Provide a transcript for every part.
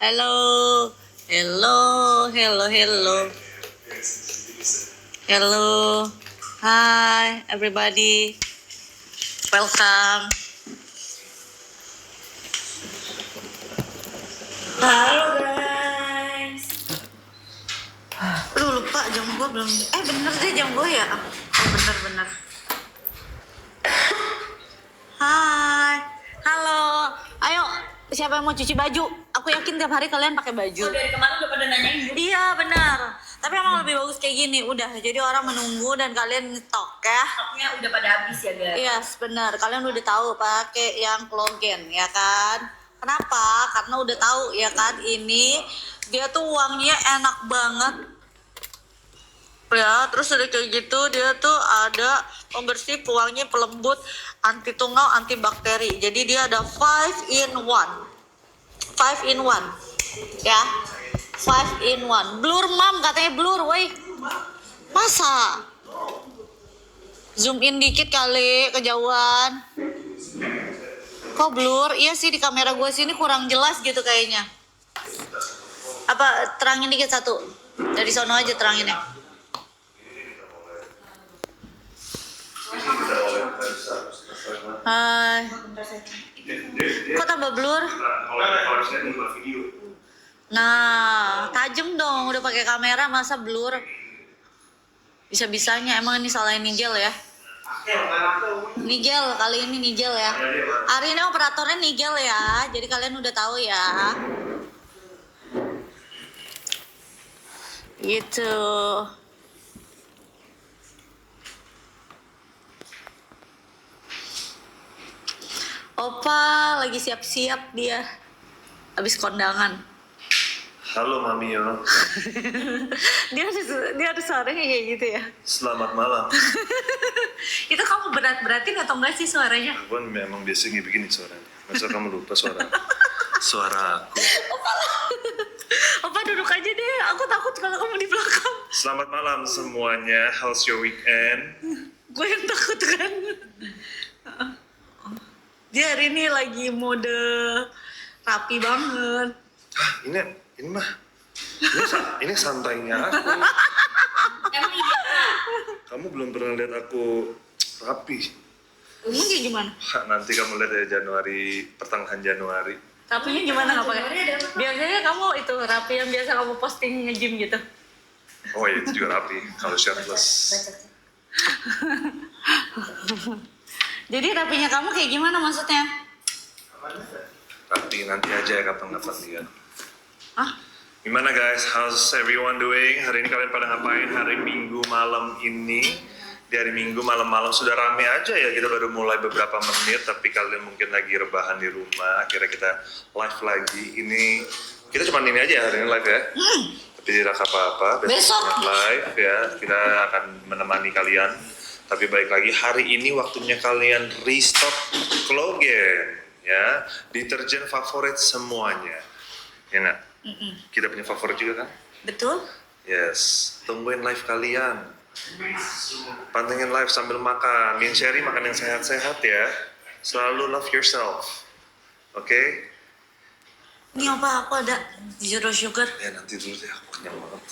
Hello, hello, hello, hello, hello. Hi, everybody. Welcome. Halo guys. Aduh lupa jam gue belum. Bener deh jam gue ya. Bener. Hai. Halo. Ayo, siapa yang mau cuci baju? Aku yakin tiap hari kalian pakai baju. Oh, dari kemarin udah pada nanyain. Iya, benar. Tapi emang lebih bagus kayak gini. Udah, jadi orang menunggu dan kalian nyetok ya. Stoknya udah pada habis ya, guys. Yes, benar. Kalian udah tahu pakai yang Klogen, ya kan? Kenapa? Karena udah tahu ya kan, ini dia tuh wanginya enak banget. Ya, terus udah kayak gitu dia tuh ada pembersih, pewangi, pelembut, anti tungau, antibakteri. Jadi dia ada 5 in 1. 5 in 1. Ya. 5 in 1. Blur mam katanya blur, woi. Masa? Zoom in dikit kali, kejauhan. Kok blur? Iya sih di kamera gue sini kurang jelas gitu kayaknya. Apa terangin dikit satu? Dari sono aja teranginnya. Hai. Kok tambah blur? Nah, tajam dong. Udah pakai kamera masa blur? Bisa-bisanya emang ini salahin Nigel ya. Nigel kali ini Nigel ya. Hari ini operatornya Nigel ya. Jadi kalian udah tahu ya. Gitu. Opa lagi siap-siap dia. Habis kondangan. Halo Mami yo. dia ada suaranya kayak gitu ya. Selamat malam. Itu kamu beratin atau enggak sih suaranya? Aku kan memang biasanya begini suaranya. Masa kamu lupa suara aku? Opa duduk aja deh. Aku takut kalau kamu di belakang. Selamat malam semuanya. How's your weekend? Gue yang takut kan. Dia hari ini lagi mode rapi banget. Ini mah. Ini santainya aku. Emang iya. Kamu belum pernah lihat aku rapi. Emang kayak gimana? Nanti kamu lihat ya Januari, pertengahan Januari. Rapinya gimana nggak pakai? Biasanya kamu itu rapi yang biasa kamu posting nge-gym gitu. Oh iya, itu juga rapi. Kalau shirtless. Jadi rapinya kamu kayak gimana maksudnya? Rapi nanti aja ya kapan-kapan dia. Hah? Gimana guys? How's everyone doing? Hari ini kalian pada ngapain? Hari Minggu malam ini. Di hari Minggu malam-malam sudah rame aja ya. Kita baru mulai beberapa menit, tapi kalian mungkin lagi rebahan di rumah. Akhirnya kita live lagi. Ini kita cuma ini aja hari ini live ya. Tapi tidak apa-apa. Besok live ya. Kita akan menemani kalian. Tapi baik lagi hari ini waktunya kalian restock Klogen ya. Deterjen favorit semuanya. Ya nggak? Kita punya favorit juga kan? Betul. Yes, tungguin live kalian. Pantengin live sambil makan. Min Sherry makan yang sehat-sehat ya. Selalu love yourself. Oke? Ini apa aku ada zero sugar. Ya nanti dulu deh, aku kenyang banget.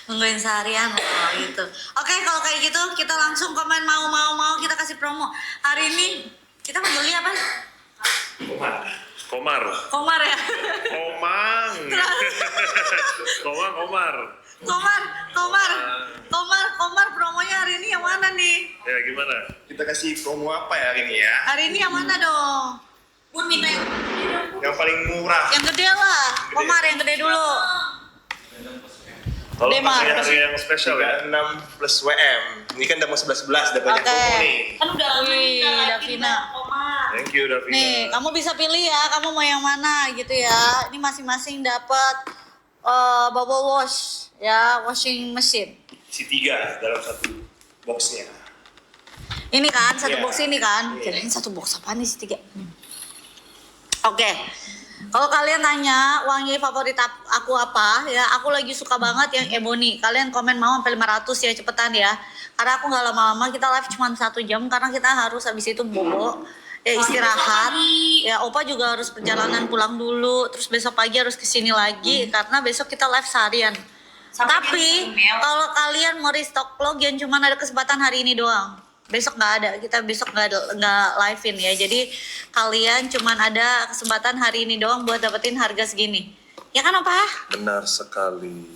Nungguin seharian gitu. Oke, kalau kayak gitu kita langsung komen mau kita kasih promo. Hari ini kita panggil dia apa? Komar. Komar ya. Komang. Komar. Komar promonya hari ini yang mana nih? Ya gimana? Kita kasih promo apa ya hari ini ya? Hari ini yang mana dong? Bun minta Yang paling murah. Yang gede lah. Komar yang gede dulu. Kalau Demar. kasih yang spesial ya. 36 plus WM. Ini kan udah mau 11-11, udah banyak Oke. promo nih. kan udah lama Wih, nih Kak Davina. Komar. Thank you Davina. Nih, kamu bisa pilih ya, kamu mau yang mana gitu ya. Ini masing-masing dapat bubble wash ya, washing machine. Si 3 dalam satu boxnya. Ini kan satu Iya. box ini kan. Iya. Kirain satu box apa nih sih 3. Oke. Kalau kalian nanya wangi favorit aku apa ya, aku lagi suka banget yang Ebony. Kalian komen mau sampai 500 ya, cepetan ya. Karena aku nggak lama-lama, kita live cuma 1 jam karena kita harus habis itu bobo ya istirahat. Pagi. Ya Opa juga harus perjalanan pulang dulu, terus besok pagi harus kesini lagi karena besok kita live seharian. Sampai Tapi jam 1 kalau kalian mau restock login cuman ada kesempatan hari ini doang. Besok nggak ada, kita besok nggak live-in ya. Jadi kalian cuman ada kesempatan hari ini doang buat dapetin harga segini. Ya kan Opa? Benar sekali.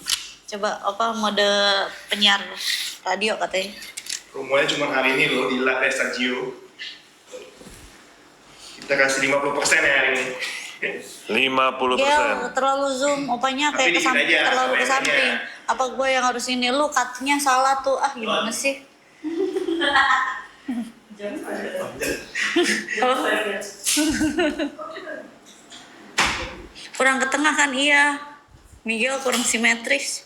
Coba Opa mode penyiar radio katanya. Promonya cuma hari ini loh di La Sagio. Kita kasih 50% ya hari ini. 50%. Gel, terlalu zoom, opanya Tapi kayak dikit aja, terlalu ke sama samping. aja. Apa gue yang harus ini? Lu cutnya salah tuh. Ah gimana sih? Kurang ke tengah kan? Iya. Miguel kurang simetris.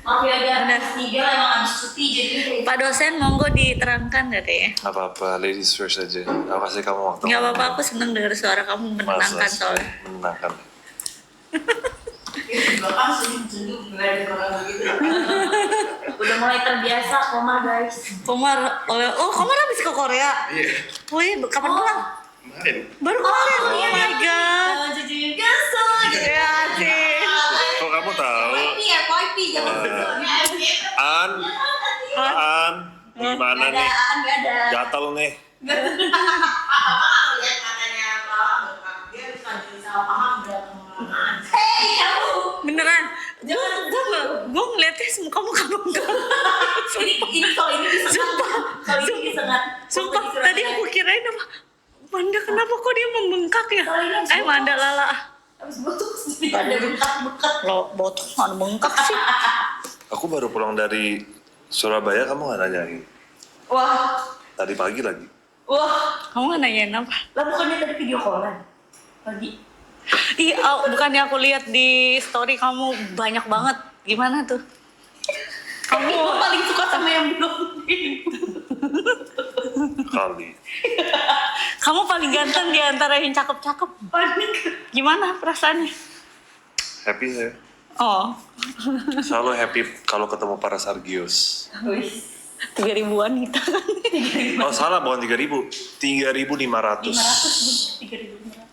Maaf ya Benar. ada 3 emang habis cuti jadi Pak dosen monggo diterangkan katanya. Gak apa-apa, ladies first aja. Aku kasih kamu waktu. Nggak apa-apa, aku seneng dengar suara kamu menenangkan Masa soalnya. menenangkan. belakang senyum-senyum nggak ada orang begitu. Udah mulai terbiasa koma guys. Komar, Komar habis ke Korea. Iya, Wih, kapan pulang? kemarin. Baru kemarin. Oh my god. Jadi gaso. Ya sih. Kok kamu tahu? Wifi ya, wifi jangan An, gimana nih? Nggak ada. Gatel nih. Hei kamu. Beneran. Gue ngeliatnya muka-muka bengkak. Ini kalau ini disengat. Sumpah. Kalau ini disengat. Sumpah, tadi aku kirain apa? Manda kenapa kok dia membengkak ya? Manda Lala. Habis botox jadi ada bengkak-bengkak. Lo botok mana bengkak sih? Aku baru pulang dari Surabaya, kamu gak nanyain? Wah, Tadi pagi lagi. wah. Kamu nggak nanyain apa? Lah bukannya tadi video callan? Pagi. Iya, bukannya aku lihat di story kamu banyak banget. Gimana tuh? Kamu paling suka sama yang belum. Kali. Kamu paling ganteng di antara yang cakep-cakep. Panik. Gimana perasaannya? Happy saya. Oh, Selalu happy kalau ketemu para Sargios. 3.000-an kita kan. Oh salah, bukan 3.000. 3.500. 3.500.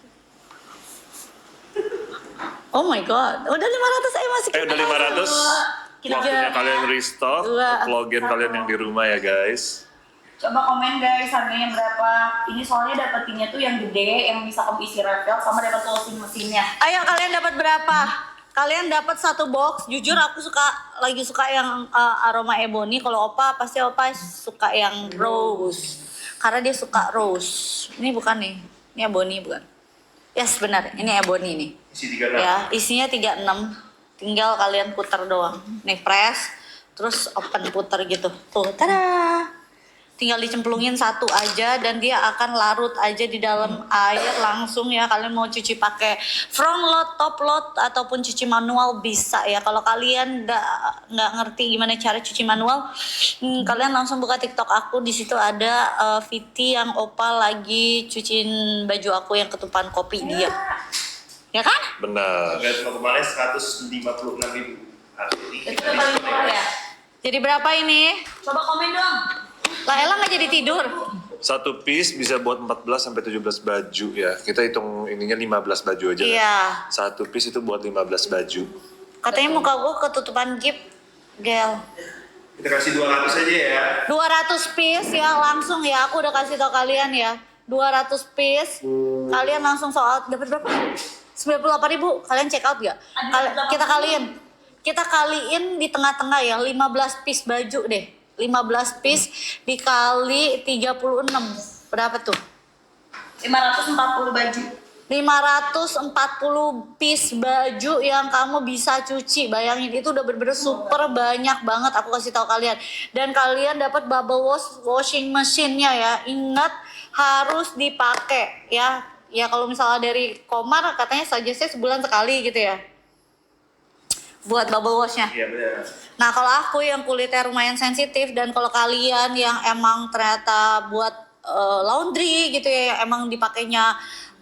Oh my god, udah 500 masih kita. Udah 500. Kita Waktunya aja. kalian restock. Dua. Login kalian yang di rumah ya guys. Coba komen guys harganya berapa. Ini soalnya dapetinnya tuh yang gede, yang bisa kamu isi refill sama dapat closing mesinnya. Ayo kalian dapat berapa? Kalian dapat satu box. Jujur aku lagi suka yang aroma ebony. Kalau Opa pasti Opa suka yang rose. Karena dia suka rose. Ini bukan nih. Ini ebony bukan? Yes benar. Ini ebony nih. Isi 36. Ya, isinya 36. Tinggal kalian putar doang. Nih press, terus open putar gitu. Tuh, tada. Tinggal dicemplungin satu aja dan dia akan larut aja di dalam air langsung ya. Kalian mau cuci pakai front load, top load ataupun cuci manual bisa ya. Kalau kalian nggak ngerti gimana cara cuci manual, kalian langsung buka TikTok aku. Di situ ada Viti yang Opa lagi cuciin baju aku yang ketupan kopi dia. Ya kan? Benar. Harga semua kemarin 156.000. Itu udah paling murah ya. Jadi berapa ini? Coba komen dong. Lah Ella nggak jadi tidur. Satu piece bisa buat 14 sampai 17 baju ya. Kita hitung ininya 15 baju aja. Iya. Satu piece itu buat 15 baju. Katanya muka gue ketutupan gip, Gel. Kita kasih 200 aja ya. 200 piece ya langsung ya. Aku udah kasih tau kalian ya. 200 piece. Kalian langsung soal dapat berapa? 98.000. Kalian check out gak? Kita kaliin di tengah-tengah ya. 15 piece baju deh. 15 piece dikali 36. Berapa tuh? 540 baju. 540 piece baju yang kamu bisa cuci. Bayangin itu udah bener-bener super banyak banget aku kasih tahu kalian. Dan kalian dapat bubble washing machine-nya ya. Ingat harus dipakai ya. Ya kalau misalnya dari Komar katanya saja saya sebulan sekali gitu ya. Buat bubble washnya. Iya benar. Nah kalau aku yang kulitnya lumayan sensitif dan kalau kalian yang emang ternyata buat laundry gitu ya, yang emang dipakainya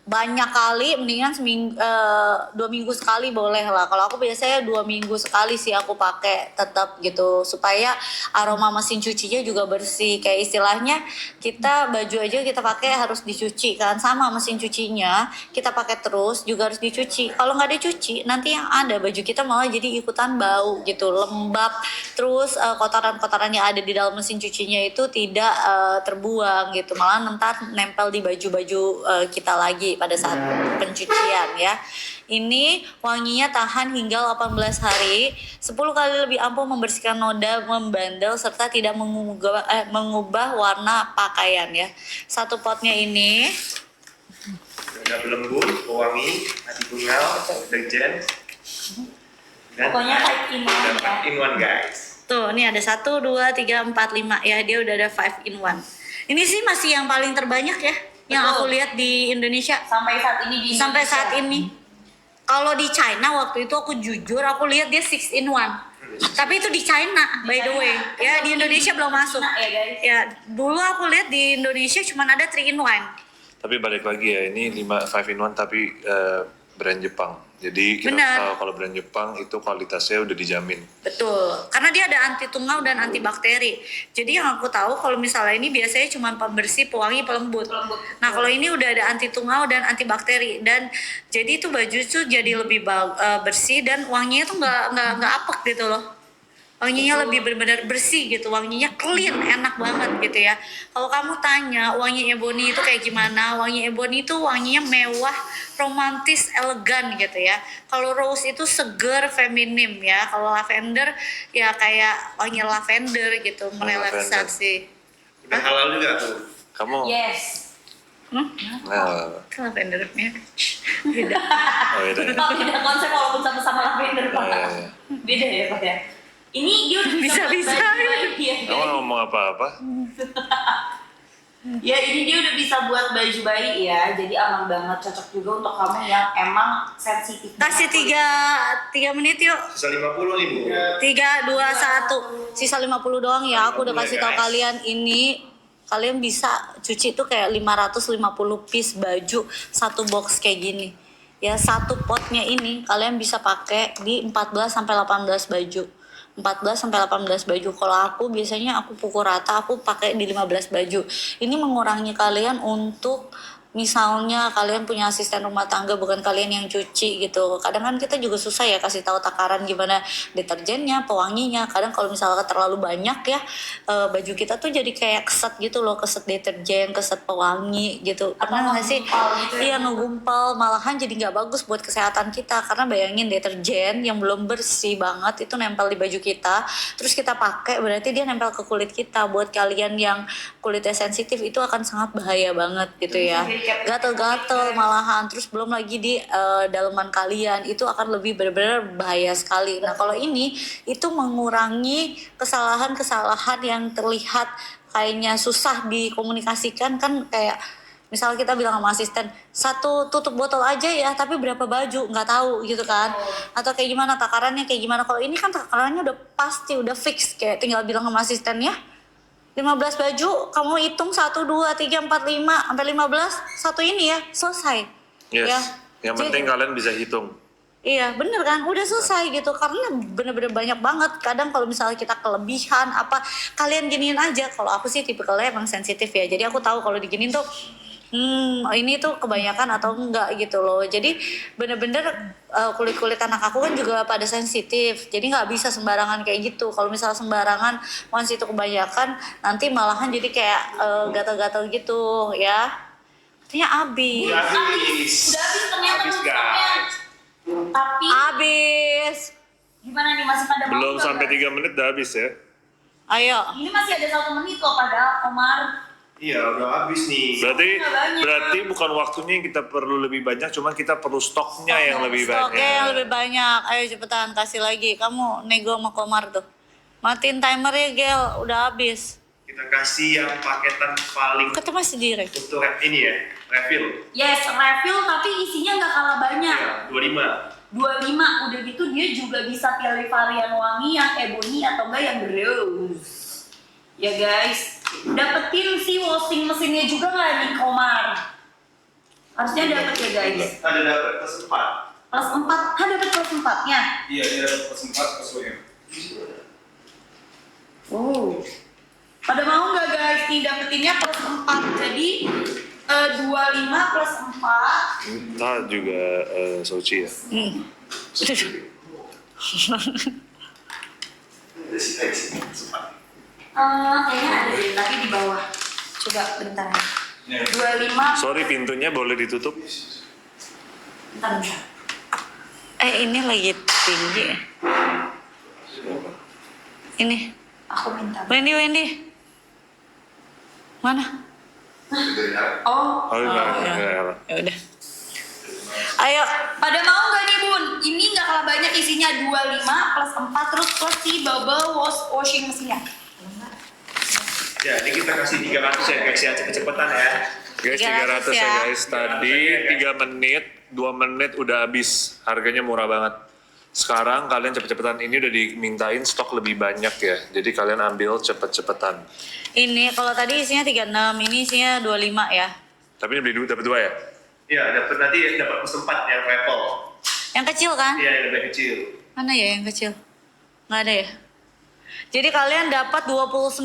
banyak kali, mendingan 2 minggu sekali boleh lah. Kalau aku biasanya 2 minggu sekali sih aku pakai tetap gitu, supaya aroma mesin cucinya juga bersih. Kayak istilahnya kita baju aja kita pakai harus dicuci kan, sama mesin cucinya kita pakai terus juga harus dicuci. Kalau nggak dicuci nanti yang ada baju kita malah jadi ikutan bau gitu, lembab. Terus kotoran-kotoran yang ada di dalam mesin cucinya itu tidak terbuang gitu, malah ntar nempel di baju-baju kita lagi pada saat pencucian ya. Ini wanginya tahan hingga 18 hari, 10 kali lebih ampuh membersihkan noda membandel serta tidak mengubah warna pakaian ya. Satu potnya ini Udah berlembut, pewangi, anti bungal, deterjen. Dan Pokoknya type in one udah ya. in one guys. tuh, ini ada 1, 2, 3, 4, 5 ya, dia udah ada 5 in 1. Ini sih masih yang paling terbanyak ya, yang Betul. aku lihat di Indonesia. Sampai saat ini di Sampai Indonesia. saat ini. Kalau di China waktu itu aku jujur aku lihat dia 6 in 1. Tapi itu di China by the way. Ya di Indonesia belum masuk. China, ya, guys. Ya dulu aku lihat di Indonesia cuma ada 3 in 1. Tapi balik lagi ya, ini 5 in 1 tapi brand Jepang. Jadi kita Benar. tahu kalau brand Jepang itu kualitasnya udah dijamin. Betul. Karena dia ada anti tungau dan anti bakteri. Jadi yang aku tahu kalau misalnya ini biasanya cuma pembersih, pewangi, pelembut. Nah, kalau ini udah ada anti tungau dan anti bakteri, dan jadi itu baju tuh jadi lebih bersih dan wanginya tuh nggak apek gitu loh. Wanginya lebih benar-benar bersih gitu, wanginya clean, enak banget gitu ya. Kalau kamu tanya wangi Ebony itu kayak gimana, wangi Ebony itu wanginya mewah, romantis, elegan gitu ya. Kalau Rose itu seger, feminim ya. Kalau lavender ya kayak wangi lavender gitu, merelaksasi. Udah halal juga tuh. Kamu Yes. nah, Itu lavender marriage. Beda. oh iya ya. Oh, beda konsep walaupun sama-sama lavender Pak. Oh, iya, iya. Beda ya Pak ya. Ini dia udah Bisa-bisa. buat baju ya, Kamu guys. ngomong apa-apa? Ya ini dia udah bisa buat baju bayi ya, jadi aman banget, cocok juga untuk kamu yang emang sensitif. Kasih 3 menit yuk. Sisa 50 nih Bu. 3, 2, 1. Sisa 50 doang ya. Aku udah kasih tahu Guys. kalian ini. Kalian bisa cuci tuh kayak 550 piece baju satu box kayak gini. Ya, satu potnya ini kalian bisa pakai di 14 sampai 18 baju. 14 sampai 18 baju. Kalau aku biasanya aku pukul rata, aku pakai di 15 baju. Ini mengurangi kalian untuk misalnya kalian punya asisten rumah tangga, bukan kalian yang cuci gitu. Kadang kan kita juga susah ya kasih tahu takaran gimana deterjennya, pewanginya. Kadang kalau misalnya terlalu banyak ya baju kita tuh jadi kayak keset gitu loh, keset deterjen, keset pewangi gitu. Pernah nggak sih? ngegumpal gitu ya? Iya, ngegumpal, malahan jadi nggak bagus buat kesehatan kita. Karena bayangin deterjen yang belum bersih banget itu nempel di baju kita, terus kita pakai berarti dia nempel ke kulit kita. Buat kalian yang kulitnya sensitif itu akan sangat bahaya banget gitu ya. Gatel-gatel malahan, terus belum lagi di daleman kalian itu akan lebih benar-benar bahaya sekali. Nah kalau ini itu mengurangi kesalahan-kesalahan yang terlihat kayaknya susah dikomunikasikan kan, kayak misalnya kita bilang sama asisten 1 tutup botol aja ya, tapi berapa baju nggak tahu gitu kan, atau kayak gimana takarannya kayak gimana. Kalau ini kan takarannya udah pasti, udah fix, kayak tinggal bilang sama asistennya 15 baju, kamu hitung 1, 2, 3, 4, 5, sampai 15, satu ini ya, selesai. Yes. Ya. Yang Jadi- penting kalian bisa hitung. Iya bener kan, udah selesai gitu. Karena bener-bener banyak banget. Kadang kalau misalnya kita kelebihan apa, kalian giniin aja. Kalau aku sih tipikalnya emang sensitif ya, jadi aku tahu kalau diginiin tuh ini tuh kebanyakan atau enggak gitu loh. Jadi bener-bener kulit-kulit anak aku kan juga pada sensitif, jadi nggak bisa sembarangan kayak gitu. Kalau misalnya sembarangan once itu kebanyakan, nanti malahan jadi kayak gatal-gatal gitu ya. Artinya habis. Udah habis. Udah habis ternyata Habis stoknya. guys. Tapi Habis. gimana nih, masih pada Belum nggak, sampai guys? 3 menit udah habis ya. Ayo. Ini masih ada 1 menit kok pada Omar. Iya udah habis nih. Berarti bukan waktunya yang kita perlu lebih banyak, cuma kita perlu stoknya yang lebih Stoknya banyak. yang lebih banyak. Ayo cepetan kasih lagi. Kamu nego sama Komar tuh. Matiin timernya Gel, udah habis. Kita kasih yang paketan paling Kata masih direct. untuk ini ya, refill. Yes, refill tapi isinya nggak kalah banyak. Iya, 25. 25, udah gitu dia juga bisa pilih varian wangi yang ebony atau enggak yang rose. Ya guys, dapetin si washing mesinnya juga nggak nih Komar? Harusnya dapat ya guys. Ada dapat plus 4. Plus 4, dapat plus 4-nya. Iya, dia dapat plus 4 plus WM. Oh. Pada mau nggak guys? Nih dapetinnya plus 4. Jadi 25 plus 4. Entah juga Sochi ya. Kayaknya ada deh, tapi di bawah. Coba bentar. 25. Sorry, pintunya boleh ditutup? Bentar. Ini lagi tinggi. Siapa? Ini. Aku minta. Wendy. Mana? Oh. Oh, enggak. Ya udah. Ayo. Pada mau nggak nih Bun? Ini nggak kalah banyak isinya 25 plus 4 terus plus si bubble washing mesinnya. Ya, ini kita kasih 300 ya guys ya, cepet-cepetan ya. Guys, 300 300 ya ya. guys. Tadi 3 menit, 2 menit udah habis. Harganya murah banget. Sekarang kalian cepet-cepetan. Ini udah dimintain stok lebih banyak ya. Jadi kalian ambil cepet-cepetan. Ini kalau tadi isinya 36, ini isinya 25 ya. Tapi ini beli dulu dapat 2 ya? Iya, nanti dapat plus 4 yang level. Yang kecil kan? Iya, yang lebih kecil. Mana ya yang kecil? Nggak ada ya? Jadi kalian dapat 29.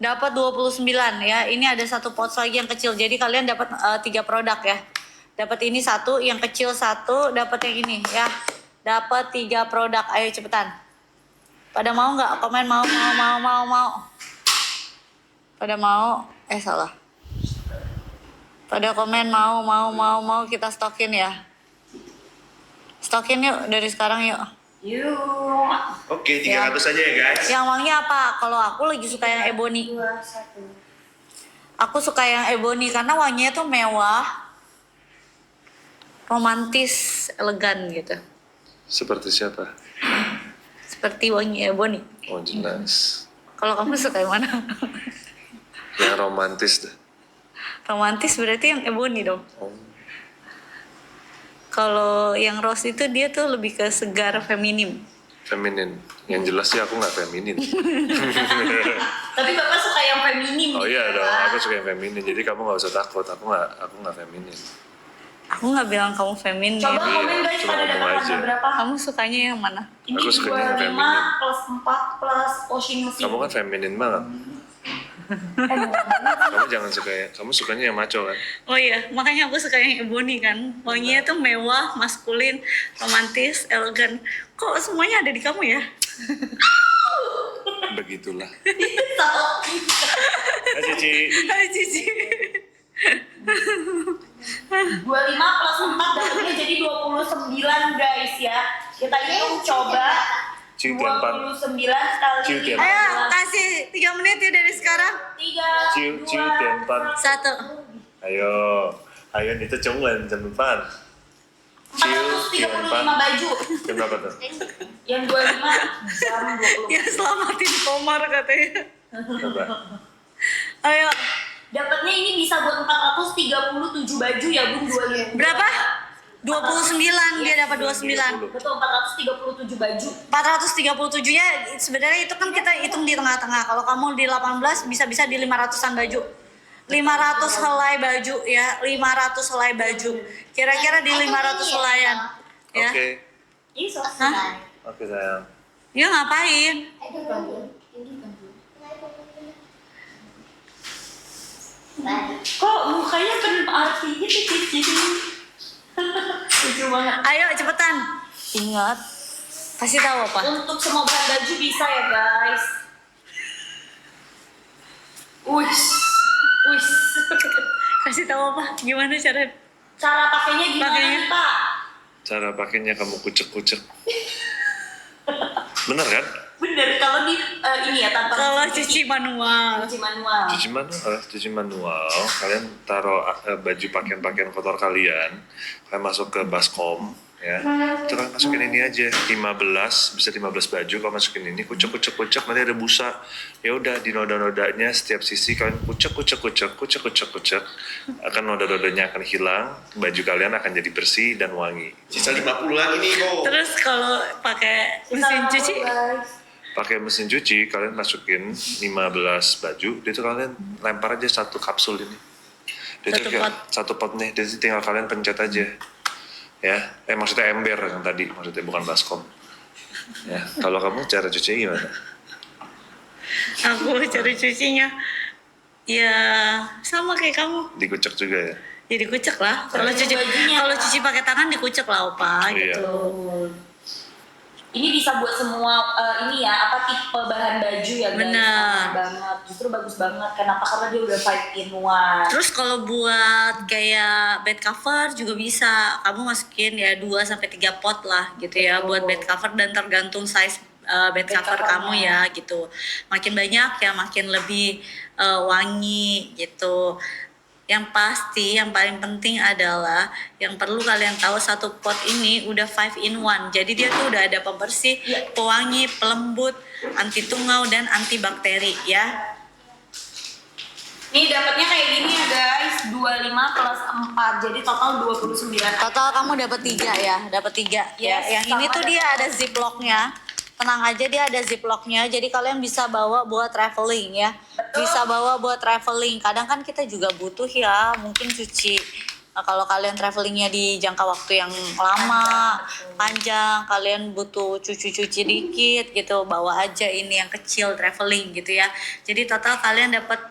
Dapat 29 ya. Ini ada satu pouch lagi yang kecil. Jadi kalian dapat 3 produk ya. Dapat ini satu, yang kecil satu, dapat yang ini ya. Dapat 3 produk. Ayo cepetan. Pada mau nggak? Komen mau. Pada mau? Salah. Pada komen mau kita stokin ya. Stokin yuk dari sekarang yuk. Yuk. Oke, 300 aja ya guys. Yang wangi apa? Kalau aku lagi suka yang ebony. 2, 1. Aku suka yang ebony karena wanginya tuh mewah, romantis, elegan gitu. Seperti siapa? Seperti wangi ebony. Oh jelas. Kalau kamu suka yang mana? Yang romantis dah. Romantis berarti yang ebony dong. Oh. Kalau yang rose itu dia tuh lebih ke segar, feminim. Feminin. Yang jelas sih aku nggak feminin. Tapi Bapak suka yang feminim Oh gitu iya ya, dong, Pak? aku suka yang feminin. Jadi kamu nggak usah takut. Aku nggak feminin. Aku nggak bilang kamu feminim. Coba Iya, komen guys cuma pada ngomong dapat harga aja. berapa? Kamu sukanya yang mana? Ini Aku sukanya yang 25 feminin. plus 4 plus washing mesin. Kamu kan feminin banget. Kamu jangan suka ya. Kamu sukanya yang maco kan? Oh iya, makanya aku suka yang ebony kan. Wanginya tuh mewah, maskulin, romantis, elegan. Kok semuanya ada di kamu ya? Begitulah. So, Hai Cici. Hai Cici. 25 plus 4 dapetnya jadi 29 guys ya. Kita hitung coba. Ciu tiempan. 29 kali Ciu tiempan. Ayo, kasih 3 menit ya dari sekarang. 3, Ciu 2, tiempan. 1. Ayo itu cunglen jam depan. 435 baju. Jam berapa tuh? Yang 25 jam 20. Ya selamatin Komar katanya. Coba. Ayo, Dapatnya ini bisa buat 437 baju ya Bun, 25. berapa? 29, dia dapat 29. Betul, 437 baju. 437-nya sebenarnya itu kan kita hitung di tengah-tengah. Kalau kamu di 18 bisa-bisa di 500-an baju. 500 helai baju ya, 500 helai baju. Kira-kira di 500 helaian. Ya. Oke. Ini Hah? Oke sayang. Ya ngapain? Kok mukanya penuh arti gitu Cici? Lucu banget. Ayo cepetan. Ingat, kasih tahu apa? Untuk semua bahan baju bisa ya guys. Wish. Kasih tahu apa? Gimana Cara pakainya gimana Pakainya? nih Pak? Cara pakainya kamu kucek-kucek. Bener kan? Bener, kalau di ini ya tanpa kalau cuci manual. cuci manual. Cuci manual. Kalian taruh baju pakaian kotor kalian masuk ke baskom, ya. Itu kan masukin ini aja, 15 bisa 15 baju. Kalau masukin ini kucek nanti ada busa. Ya udah di noda-nodanya setiap sisi kalian kucek. Akan noda-nodanya akan hilang, baju kalian akan jadi bersih dan wangi. Sisa 50 lagi nih, Bo. Terus kalau pakai mesin cuci, Pakai mesin cuci kalian masukin 15 baju, itu kalian lempar aja satu kapsul ini. Dia Satu tuh kayak pot. satu pot nih, jadi tinggal kalian pencet aja. Ya, maksudnya ember yang tadi, maksudnya bukan baskom. Ya, kalau kamu cara cuci gimana? Aku cara cucinya ya sama kayak kamu. Dikucek juga ya? Ya dikucek lah. Kalau Tergantung cuci bajunya. kalau cuci pakai tangan dikucek lah opa Iya. gitu. Ini bisa buat semua ini ya, apa tipe bahan baju ya guys. Benar. Aman banget. Justru bagus banget. Kenapa? Karena dia udah 5 in 1. Terus kalau buat kayak bed cover juga bisa. Kamu masukin ya 2 sampai 3 pot lah gitu ya Betul. buat bed cover dan tergantung size bed cover covernya. kamu ya gitu. Makin banyak ya makin lebih wangi gitu. Yang pasti yang paling penting adalah yang perlu kalian tahu satu pot ini udah 5 in 1. Jadi dia tuh udah ada pembersih, Iya. pewangi, pelembut, anti tungau dan anti bakteri ya. Nih dapatnya kayak gini ya guys, 25 plus 4, jadi total 29. Total kamu dapat 3 ya, dapat 3 ya. Yes, Yang ini sama tuh ada- dia ada ziplocknya. Tenang aja dia ada ziplocknya, jadi kalian bisa bawa buat traveling ya. Betul. Bisa bawa buat traveling. Kadang kan kita juga butuh ya, mungkin cuci. Nah, kalau kalian travelingnya di jangka waktu yang lama, panjang, kalian butuh cuci-cuci dikit gitu, bawa aja ini yang kecil traveling gitu ya. Jadi total kalian dapat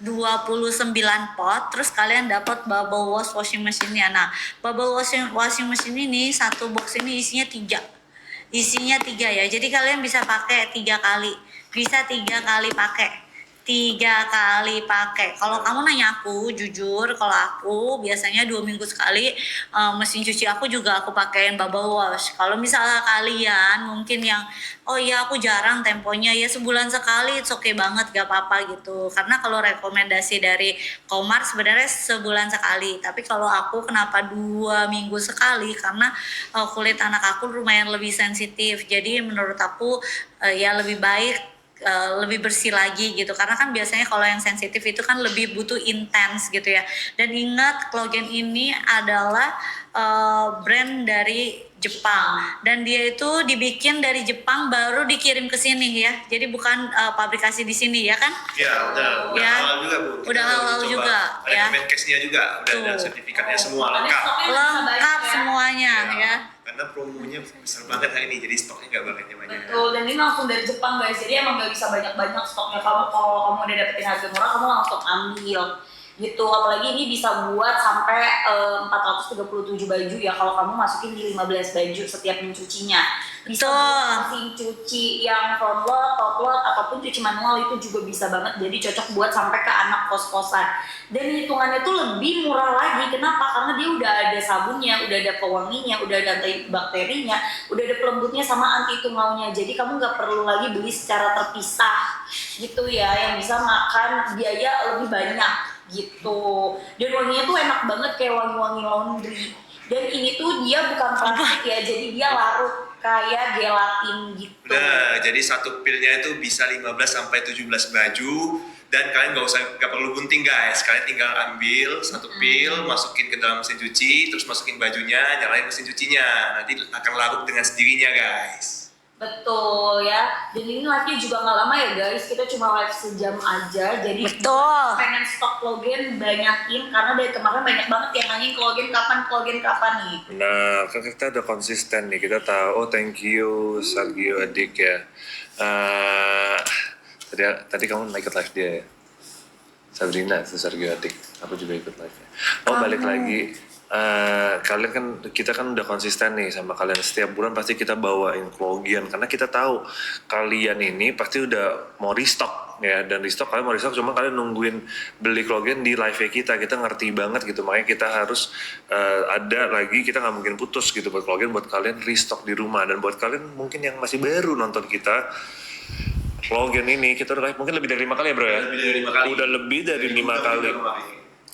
29 pot, terus kalian dapat bubble wash washing machine-nya. Nah, bubble washing machine ini satu box ini isinya 3 ya, jadi kalian bisa pakai 3 kali, bisa 3 kali pakai. 3 kali pakai. Kalau kamu nanya aku, jujur, kalau aku biasanya 2 minggu sekali mesin cuci aku juga aku pakein bubble wash. Kalau misalnya kalian mungkin yang oh iya aku jarang temponya ya sebulan sekali, it's okay banget, gak apa-apa gitu. Karena kalau rekomendasi dari Komar sebenarnya sebulan sekali. Tapi kalau aku kenapa 2 minggu sekali? Karena kulit anak aku lumayan lebih sensitif. Jadi menurut aku ya lebih baik lebih bersih lagi gitu, karena kan biasanya kalau yang sensitif itu kan lebih butuh intens gitu ya. Dan ingat Clogen ini adalah brand dari Jepang dan dia itu dibikin dari Jepang baru dikirim ke sini ya, jadi bukan pabrikasi di sini ya kan. Ya, udah Ya. halal juga Bu. Kita Udah halal coba. juga, Ada ya. Kemenkesnya juga, udah ada Tuh. sertifikatnya semua Makanya lengkap. stoknya bisa banyak Lengkap ya. semuanya ya. Karena promonya besar banget hari ini, jadi stoknya nggak banyak banyak. Betul, dan ini langsung dari Jepang guys, jadi emang gak bisa banyak-banyak stoknya. Kamu kalau kamu udah dapetin harga murah, kamu langsung ambil gitu. Apalagi ini bisa buat sampai 437 baju ya kalau kamu masukin di 15 baju setiap mencucinya. Bisa Betul. buat mesin cuci yang front load, top load, ataupun cuci manual itu juga bisa banget. Jadi cocok buat sampai ke anak kos-kosan. Dan hitungannya tuh lebih murah lagi. Kenapa? Karena dia udah ada sabunnya, udah ada pewanginya, udah ada antibakterinya, udah ada pelembutnya sama anti tungaunya. Jadi kamu nggak perlu lagi beli secara terpisah gitu ya, yang bisa makan biaya lebih banyak gitu. Dan wanginya tuh enak banget kayak wangi-wangi laundry. Dan ini tuh dia bukan plastik ya, jadi dia larut kayak gelatin gitu. Udah, jadi satu pilnya itu bisa 15 sampai 17 baju dan kalian nggak perlu gunting guys. Kalian tinggal ambil satu pil, masukin ke dalam mesin cuci, terus masukin bajunya, nyalain mesin cucinya. Nanti akan larut dengan sendirinya guys. Betul ya. Dan ini live-nya juga nggak lama ya guys. Kita cuma live sejam aja. Jadi Betul. pengen stok Clogen banyakin karena dari kemarin banyak banget yang nanyain Clogen kapan nih. Nah, kan kita udah konsisten nih, kita tahu, oh thank you Sergio adik ya. Tadi kamu ikut live dia ya? Sabrina, itu Sergio adik, aku juga ikut live-nya. Oh balik lagi, kalian kan, kita kan udah konsisten nih sama kalian, setiap bulan pasti kita bawain Clogen, karena kita tahu kalian ini pasti udah mau restock ya, dan restock kalian mau restock, cuma kalian nungguin beli Clogen di live kita ngerti banget gitu, makanya kita harus ada lagi, kita nggak mungkin putus gitu buat Clogen, buat kalian restock di rumah. Dan buat kalian mungkin yang masih baru nonton kita, Clogen ini kita udah live mungkin lebih dari 5 kali ya bro ya? Lebih dari 5 kali. Udah lebih dari 5 kali.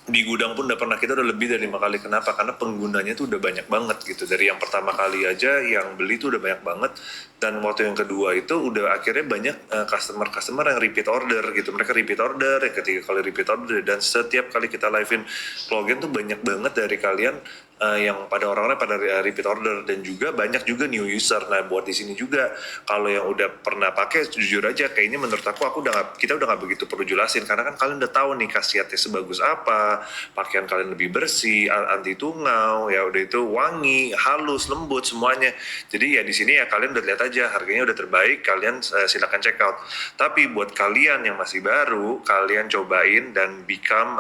Di gudang pun udah pernah, kita udah lebih dari 5 kali. Kenapa? Karena penggunanya tuh udah banyak banget gitu. Dari yang pertama kali aja yang beli tuh udah banyak banget. Dan waktu yang kedua itu udah akhirnya banyak customer yang repeat order gitu. Mereka repeat order, ya ketiga kali repeat order, dan setiap kali kita live-in vlogin tuh banyak banget dari kalian yang pada orang-orang pada repeat order, dan juga banyak juga new user. Nah buat di sini juga kalau yang udah pernah pakai, jujur aja kayaknya menurut aku kita udah nggak begitu perlu jelasin, karena kan kalian udah tahu nih khasiatnya sebagus apa, pakaian kalian lebih bersih, anti tungau, ya udah itu wangi, halus, lembut semuanya. Jadi ya di sini ya kalian udah lihat aja harganya udah terbaik, kalian silakan check out. Tapi buat kalian yang masih baru, kalian cobain dan become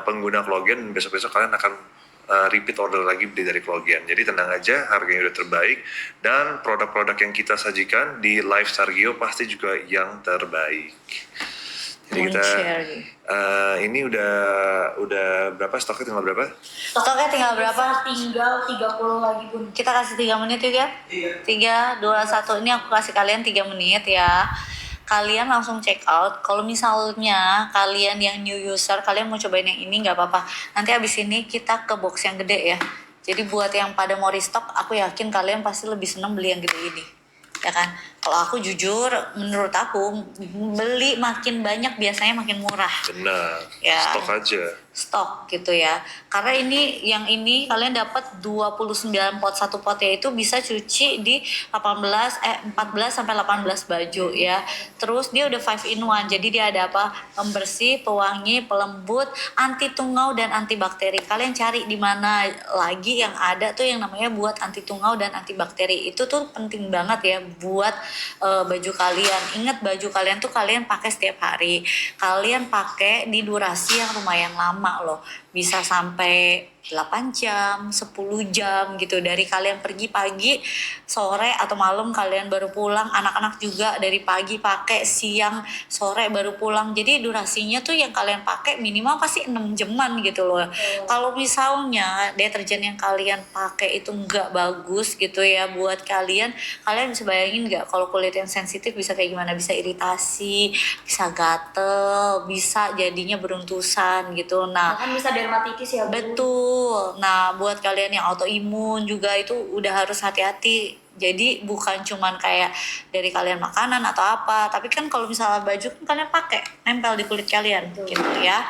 pengguna Vlogian, dan besok-besok kalian akan repeat order lagi beli dari Vlogian. Jadi tenang aja, harganya udah terbaik, dan produk-produk yang kita sajikan di live Sargio pasti juga yang terbaik. Jadi kita ini udah berapa stoknya, tinggal berapa? Stoknya tinggal berapa? Tinggal 30 lagi Bun. Kita kasih 3 menit yuk ya. 3, 2, 1. Ini aku kasih kalian 3 menit ya. Kalian langsung check out. Kalau misalnya kalian yang new user, kalian mau cobain yang ini nggak apa-apa. Nanti abis ini kita ke box yang gede ya. Jadi buat yang pada mau restock, aku yakin kalian pasti lebih seneng beli yang gede ini. Ya kan? Kalau aku jujur, menurut aku beli makin banyak biasanya makin murah. Benar. Ya. Stok aja. Stok gitu ya, karena yang ini kalian dapat 29 pot, satu potnya itu bisa cuci di 14 sampai 18 baju ya. Terus dia udah 5 in 1, jadi dia ada pembersih, pewangi, pelembut, anti tungau dan antibakteri. Kalian cari di mana lagi yang ada tuh yang namanya buat anti tungau dan antibakteri. Itu tuh penting banget ya buat baju kalian. Ingat, baju kalian tuh kalian pakai setiap hari, kalian pakai di durasi yang lumayan lama loh, bisa sampai 8 jam, 10 jam gitu. Dari kalian pergi pagi, sore atau malam kalian baru pulang. Anak-anak juga dari pagi pakai, siang, sore baru pulang. Jadi durasinya tuh yang kalian pakai minimal pasti 6 jaman gitu loh. Kalau misalnya deterjen yang kalian pakai itu nggak bagus gitu ya buat kalian bisa bayangin nggak kalau kulit yang sensitif bisa kayak gimana? Bisa iritasi, bisa gatel, bisa jadinya beruntusan gitu. Nah, Bahkan bisa dermatitis ya Bun. betul. Nah, buat kalian yang autoimun juga itu udah harus hati-hati. Jadi bukan cuman kayak dari kalian makanan atau apa, tapi kan kalau misalnya baju kan kalian pakai, nempel di kulit kalian gitu ya.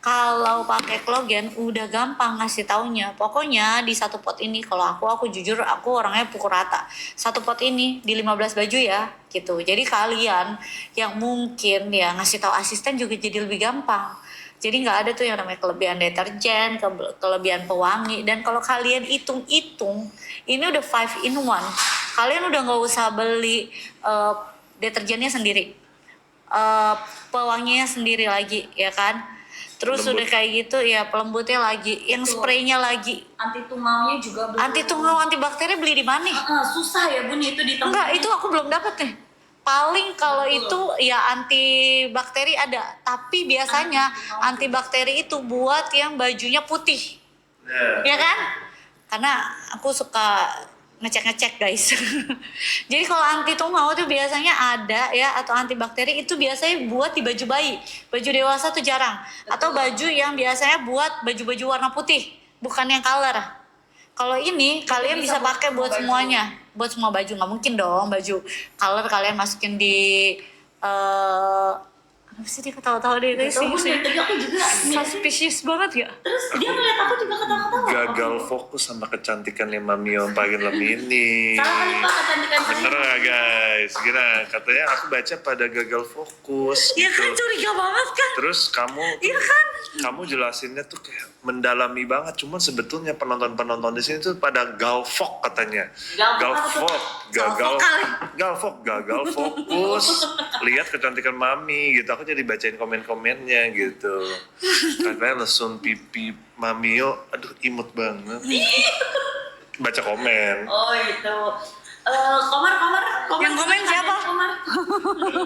Kalau pakai Vlogian udah gampang ngasih taunya. Pokoknya di satu pot ini, kalau aku jujur aku orangnya pukul rata. Satu pot ini di 15 baju ya gitu. Jadi kalian yang mungkin ya ngasih tahu asisten juga jadi lebih gampang. Jadi nggak ada tuh yang namanya kelebihan deterjen, kelebihan pewangi. Dan kalau kalian hitung-hitung, ini udah 5 in 1. Kalian udah nggak usah beli deterjennya sendiri, pewanginya sendiri lagi, ya kan? Terus Pelembut. udah kayak gitu ya pelembutnya lagi, yang spraynya lagi. Anti tungaunya juga belum. Anti tungau, antibakteri beli di mana? Susah ya Bun itu ditemukan. Enggak, itu aku belum dapet nih. Paling kalau itu ya antibakteri ada, tapi biasanya antibakteri itu buat yang bajunya putih, ya kan? Karena aku suka ngecek guys. Jadi kalau anti tungau itu biasanya ada ya, atau antibakteri itu biasanya buat di baju bayi, baju dewasa tuh jarang. Atau baju yang biasanya buat baju-baju warna putih, bukan yang color. Kalau ini kalian bisa pakai buat semuanya, buat semua baju. Nggak mungkin dong baju color kalian masukin di apa sih, dia ketawa-tawa deh guys. Tadi aku juga Suspicious banget ya. terus dia ngeliat aku juga ketawa-ketawa. Gagal fokus sama kecantikannya Mami Om pagi ini. Salah kali Pak kecantikan saya. Bener gak guys? Gila, katanya aku baca pada gagal fokus Iya gitu. kan, curiga banget kan? Terus Iya kan? kamu jelasinnya tuh kayak mendalami banget. Cuman sebetulnya penonton di sini tuh pada galfok katanya. Gagal fokus. Lihat kecantikan Mami gitu. Aku jadi bacain komen-komennya gitu. Katanya lesung pipi Mamio, aduh imut banget. Baca komen. Oh itu. Komar. Yang komen siapa? Komar.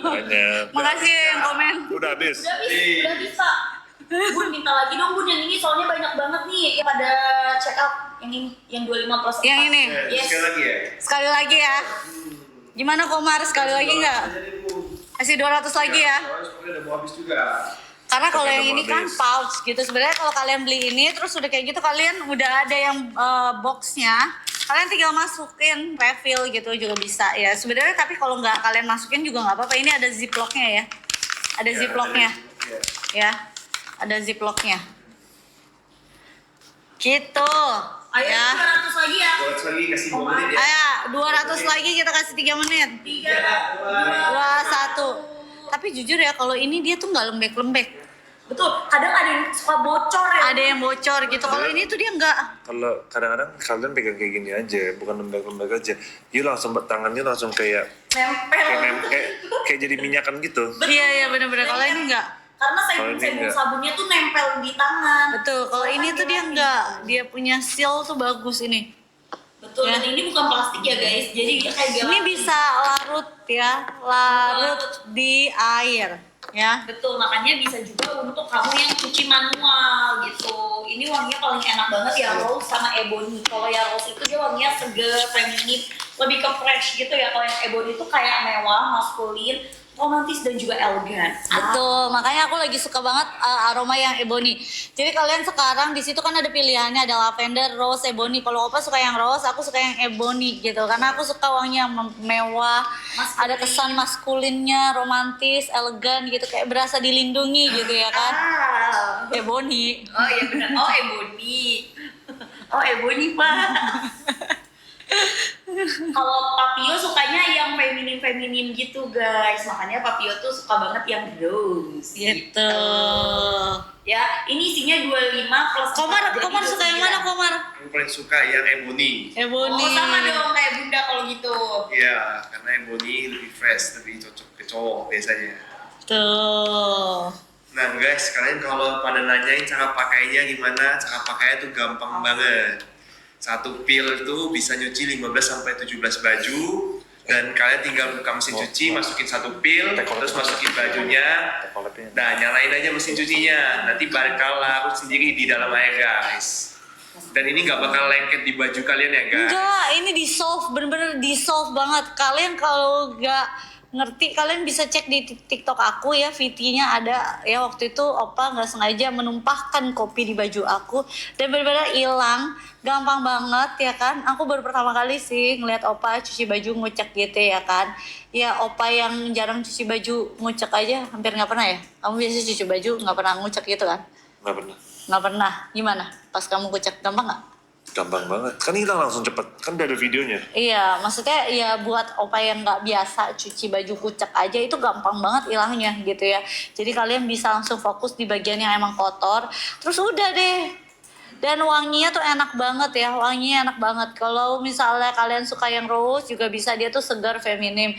Banyak. Makasih ya yang komen. Udah habis. Udah bisa. Bun minta lagi dong Bun yang ini soalnya banyak banget nih pada check out yang ini yang 25+4. Yang ini. Yes. Sekali lagi ya. Sekali lagi ya. Gimana Komar, sekali lagi nggak? Kasih 200 lagi ya. Soalnya udah mau habis juga. Karena kalau Udah yang mau ini kan habis. pouch gitu. Sebenarnya kalau kalian beli ini terus udah kayak gitu kalian udah ada yang boxnya. Kalian tinggal masukin refill gitu juga bisa ya. Sebenarnya tapi kalau nggak kalian masukin juga nggak apa-apa. Ini ada ziplocknya ya. Ada Ya, ziplocknya ya. ya. Ada ziplocknya. Gitu. Ayo Ya. 200 lagi ya. Buat lagi kasih 2 menit ya. Ayo 200 lagi kita kasih 3 menit. 3, 2, 1. Tapi jujur ya kalau ini dia tuh nggak lembek-lembek. Betul, kadang ada yang suka bocor ya. Ada yang bocor gitu. Kalau ini tuh dia nggak. Kalau kadang-kadang kalian pegang kayak gini aja, bukan lembek-lembek aja. You langsung tangannya langsung kayak nempel. kayak jadi minyakan gitu. Iya iya benar-benar. Kalau ini nggak. Karena Kalau ini sabun enggak. sabunnya tuh nempel di tangan. Betul. Kalau ini tuh dia nggak. Dia punya seal tuh bagus ini. Betul, Ya. dan ini bukan plastik ya guys. Jadi dia kayak Ini gelatin. bisa larut ya, larut di air ya. Betul, makanya bisa juga untuk kamu yang cuci manual gitu. Ini wanginya paling enak banget ya Rose sama Ebony. Kalau ya Rose itu dia wanginya seger, feminin, lebih ke fresh gitu ya. Kalau yang Ebony itu kayak mewah, maskulin, romantis dan juga elegan. Betul, makanya aku lagi suka banget aroma yang ebony. Jadi kalian sekarang di situ kan ada pilihannya, ada lavender, rose, ebony. Kalau Opa suka yang rose, aku suka yang ebony gitu. Karena aku suka wanginya yang mewah, Maskulin. ada kesan maskulinnya, romantis, elegan gitu, kayak berasa dilindungi gitu ya kan. Ebony. Oh iya benar. Oh Ebony. Oh Ebony Pak. Kalau Papio sukanya yang feminin gitu guys. Makanya Papio tuh suka banget yang rose. Gitu. Ya, ini isinya 25 plus Komar, 4, jadi Komar suka yang 29. mana Komar? Aku paling suka yang Ebony. Ebony. Oh sama dong kayak bunda kalau gitu. Iya, karena Ebony lebih fresh, lebih cocok ke cowok biasanya. Tuh. Nah guys, kalian kalau pada nanyain cara pakainya gimana, cara pakainya tuh gampang banget. Satu pil itu bisa nyuci 15 sampai 17 baju, dan kalian tinggal buka mesin cuci, masukin satu pil, terus masukin bajunya. Nah, nyalain aja mesin cucinya, nanti bakal larut sendiri di dalam air guys. Dan ini nggak bakal lengket di baju kalian ya guys. Enggak, ini dissolve, bener-bener dissolve banget. Kalian kalau nggak ngerti, kalian bisa cek di TikTok aku ya, VT-nya ada ya. Waktu itu Opa nggak sengaja menumpahkan kopi di baju aku dan bener-bener hilang, gampang banget ya kan. Aku baru pertama kali sih ngeliat Opa cuci baju ngucek gitu ya kan. Ya Opa yang jarang cuci baju ngucek aja hampir nggak pernah ya. Kamu biasa cuci baju nggak pernah ngucek gitu kan? Nggak pernah. Nggak pernah. Gimana? Pas kamu ngucek gampang nggak? Gampang banget. Kan hilang langsung cepet. Kan udah ada videonya. Iya, maksudnya ya buat Opa yang nggak biasa cuci baju kucek aja itu gampang banget hilangnya gitu ya. Jadi kalian bisa langsung fokus di bagian yang emang kotor. Terus udah deh. Dan wanginya tuh enak banget ya, wanginya enak banget. Kalau misalnya kalian suka yang rose juga bisa, dia tuh segar, feminim.